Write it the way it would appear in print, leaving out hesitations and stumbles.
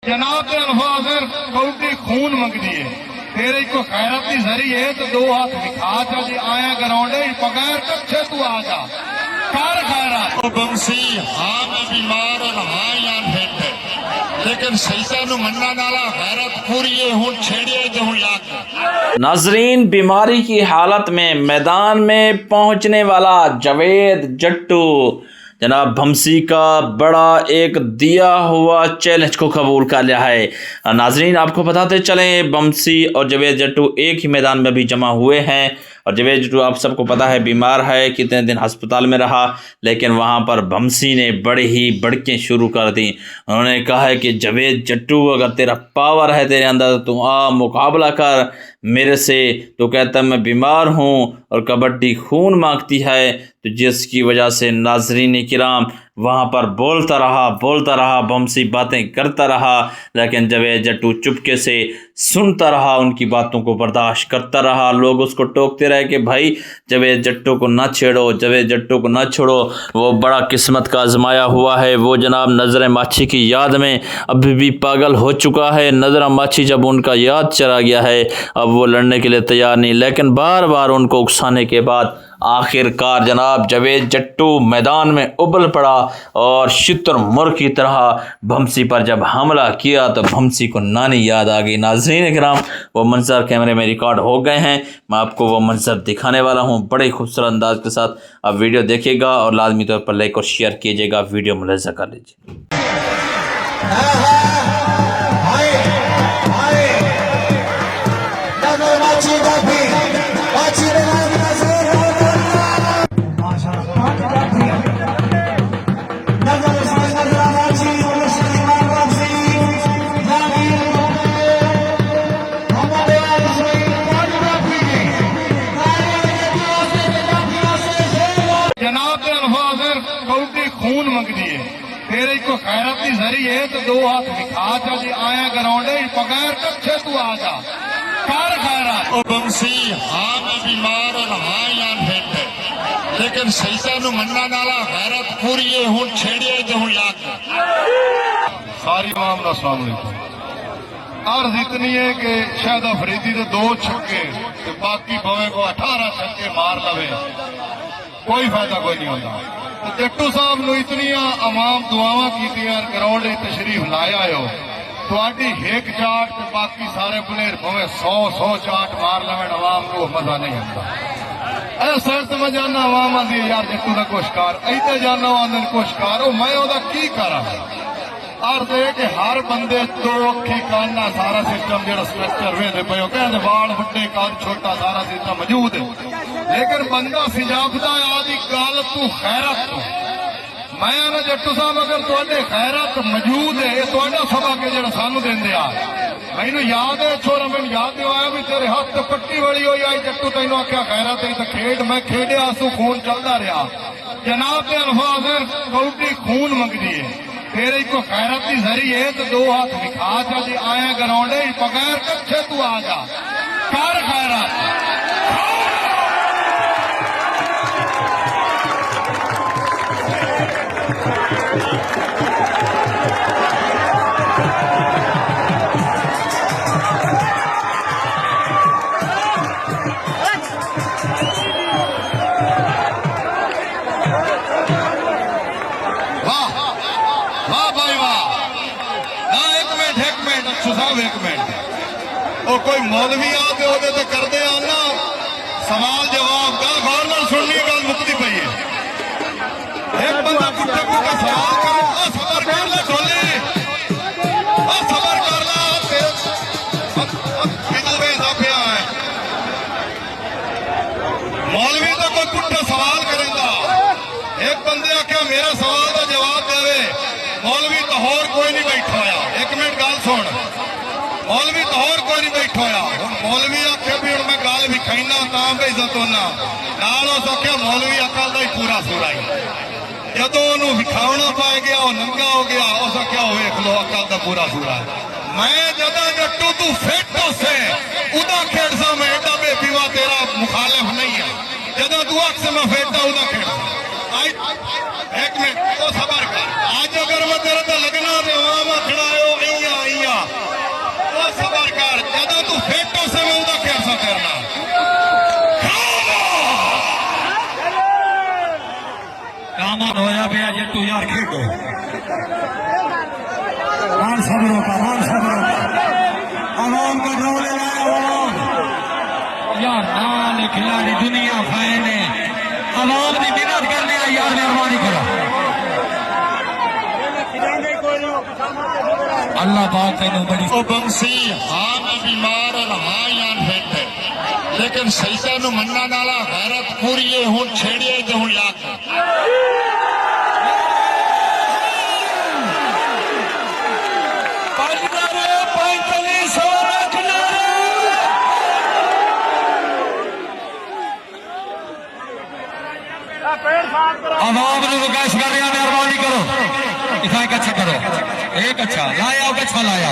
जनाब के अल्फाज कौटी खून मंगदी है तेरे को खैरत की जरी है तो दो हाथ दिखा चा जी आया ग्राउंडे बगैर कच्छे तू आ जा कर खैरत बंसी हाँ मैं बीमार और हाँ यार फिट लेकिन सैसा नु मन्ना नाला खैरत पूरी है हुन छेड़िए जो हुन लाग। नाजरीन, बीमारी की हालत में मैदान में पहुंचने वाला जावेद जट्टू जनाब भमसी का बड़ा एक दिया हुआ चैलेंज को कबूल कर लिया है। नाजरीन, आपको बताते चलें भमसी और जावेद जट्टू एक ही मैदान में भी जमा हुए हैं और जावेद जट्टू आप सबको पता है बीमार है, कितने दिन अस्पताल में रहा, लेकिन वहां पर भमसी ने बड़े ही बड़कें शुरू कर दी। उन्होंने कहा है कि जावेद जट्टू अगर तेरा पावर है तेरे अंदर तो आ मुकाबला कर मेरे से। तो कहता मैं बीमार हूँ और कबड्डी खून मांगती है, तो जिसकी वजह से नाजरीन किराम वहाँ पर बोलता रहा भमसी बातें करता रहा, लेकिन जावेद जट्टू चुपके से सुनता रहा, उनकी बातों को बर्दाश्त करता रहा। लोग उसको टोकते रहे कि भाई जावेद जट्टू को ना छेड़ो, जावेद जट्टू को ना छोड़ो, वो बड़ा किस्मत का आजमाया हुआ है। वो जनाब नजर माछी की याद में अभी भी पागल हो चुका है। नजर माछी जब उनका याद चला गया है अब वो लड़ने के लिए तैयार नहीं, लेकिन बार बार उनको उकसाने के बाद आखिरकार जनाब जावेद जट्टू मैदान में उबल पड़ा और शुतुरमुर्ग की तरह भमसी पर जब हमला किया तो भमसी को नानी याद आ गई। नाज़रीन किराम, वो मंजर कैमरे में रिकॉर्ड हो गए हैं, मैं आपको वो मंजर दिखाने वाला हूँ बड़े खूबसूरत अंदाज के साथ। आप वीडियो देखिएगा और लाजमी तौर पर लाइक और शेयर कीजिएगा, वीडियो मुलाहिजा कर लीजिए। खून मंगदी है तेरे को खैरत की जरी है तो दो हाथ दिखा चा जी आया ग्राउंडे बगैर कच्छे तू आ जा कर खैरत ओ बंसी हाँ मैं बीमार और हाँ यार फिट लेकिन सैसा नु मन्ना नाला खैरत पूरी है हुन छेड़िए जो हुन लाग। सारी आवाम का अस्सलाम वालेकुम। अर्ज इतनी है कि शायद अफरीदी तो 2 छक्के तो बाकी भवे को 18 छक्के मार लवे, कोई फायदा कोई नहीं होता। जट्टू साहब ने इतनी आवाम दुआवां की ग्राउंड तशरीफ लाया हो थोड़ी हिक चाट तो बाकी सारे प्लेयर भावे 100 चाट मार लवें आवाम को मजा नहीं आता। ऐसा समझ आना आवाम आती यार जट्टू का कुछ कर ऐसे जाना आंदे कुछ कर मैं ओदा की करा। अर्ज है कि हर बंदे 2 अखी काना सारा सिस्टम जो स्ट्रक्चर वेंदे पे कहते बाल बड़े कान छोटा सारा सिस्टम मौजूद है, लेकिन बंदा सिजाफता आदि गल तू खैरत तू मैं ना जट्टू साहब अगर तुहाडे खैरत मौजूद है ये तुहाडा सबक है जो सानू देंदे आ। मैनू याद है छोरा मैनू याद दिवाया भी तेरे हाथ तो पट्टी वाली होई आई जट्टू तैनू आख्या खैरत है तो खेड मैं खेडिया आंसू खून चलता रहा। जनाब के अल्फाज कौटी खून मंगदी है तेरे को खैरत की जरी है तो दो हाथ दिखा चा जी आया ग्राउंडे बगैर कच्छे तू आ जा कर खैरत। एक मिनट और कोई मौलवी आते होते तो करते आना सवाल जवाब गल गौर सुननी गल मुक्ति पई है। एक बंदा पुट्ठे पुट्ठे सवाल करे सबर कर ले ढोले सबर कर ला पिया है मौलवी तो कोई पुट्ठे सवाल करेगा। एक बंदे आख्या मेरा सवाल का जवाब देवे मौलवी तो होर कोई नहीं बैठा होया। एक मिनट गल सुन मौलवी तो होर कोई नहीं बैठा होया। मौलवी आखे भी हूं मैं गल भी खाईना तां बेइज्जत होना नाल उस आख्या मौलवी अकल का ही पूरा सूरा ही जदों ओनू विखावना पाए गया वो नंगा हो गया उस आख्या वेख लो अकल का पूरा सूरा है। मैं जदा जट्टू तू फिट से उदा खेड़सा मैं एडा बेपीवा तेरा मुखालिफ नहीं है जदा तू आख से मैं फिट उदा खेड़सा। एक मिनट तो सबर कर आज अगर मैं तेरे तो लगना तो आवाम खड़ा आखे असा करना कामन होया पिया जट्टू यार खेडो मान सबरों का आवाम का ड्रोले लाया आवाम यार नाल खिलाड़ी दुनिया फाइन है आवाम की मेहनत करने आई यार मेहरबानी करो अल्लाह पाक तेनू बड़ी ओ बंसी हाँ मैं बीमार और हाँ यान फिट लेकिन सैसा नु मन्ना नाला गैरत पूरी है हुन छेड़िए ते हुन लाख आवाम ने गुजारिश कर रहा मेहरबानी करो इतना एक अच्छा करो एक अच्छा लाया